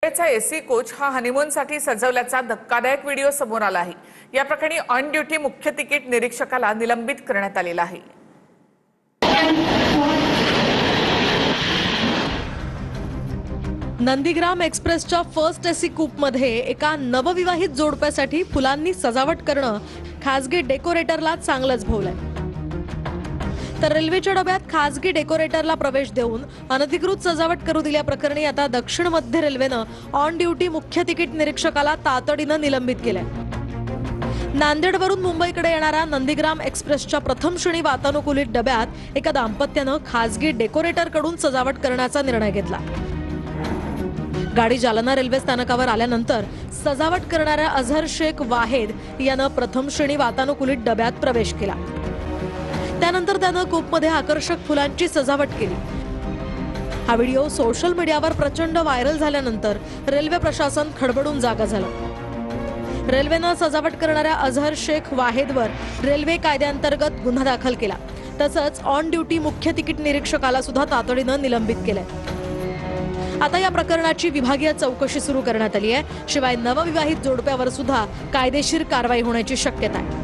चा AC coach हा हनीमूनसाठी सजवल्याचा धक्कादायक व्हिडिओ समोर आला आहे। या प्रकरणी ऑन ड्युटी मुख्य तिकीट निरीक्षकाला निलंबित करण्यात आलेला आहे। नंदीग्राम एक्सप्रेसच्या फर्स्ट एसी कूपमध्ये एका नवविवाहित जोडप्यासाठी फुलांनी सजावट करणं खासगी डेकोरेटरला चांगलंच भोवलंय। तर रेल्वेच्या डब्यात खासगी डेकोरेटरला प्रवेश देऊन अनधिकृत सजावट करू दिल्याप्रकरणी आता दक्षिण मध्य रेल्वेनं ऑन ड्युटी मुख्य तिकीट निरीक्षकाला तातडीनं निलंबित केलंय। नांदेडवरून मुंबईकडे येणाऱ्या नंदीग्राम एक्सप्रेसच्या प्रथम श्रेणी वातानुकूलित डब्यात एका दाम्पत्यानं खासगी डेकोरेटरकडून सजावट करण्याचा निर्णय घेतला। गाडी जालना रेल्वे स्थानकावर आल्यानंतर सजावट करणाऱ्या अझहर शेख वाहेद यानं प्रथम श्रेणी वातानुकूलित डब्यात प्रवेश केला। त्यानंतर त्यानं कूपमध्ये आकर्षक फुलांची सजावट केली। हा व्हिडिओ सोशल मीडियावर प्रचंड व्हायरल झाल्यानंतर रेल्वे प्रशासन खडबडून जागा झालं। रेल्वेनं सजावट करणाऱ्या अझहर शेख वाहेदवर रेल्वे कायद्याअंतर्गत गुन्हा दाखल केला। तसंच ऑन ड्युटी मुख्य तिकीट निरीक्षकाला सुद्धा तातडीनं निलंबित केलंय। आता या प्रकरणाची विभागीय चौकशी सुरू करण्यात आली आहे। शिवाय नवविवाहित जोडप्यावर सुद्धा कायदेशीर कारवाई होण्याची शक्यता आहे।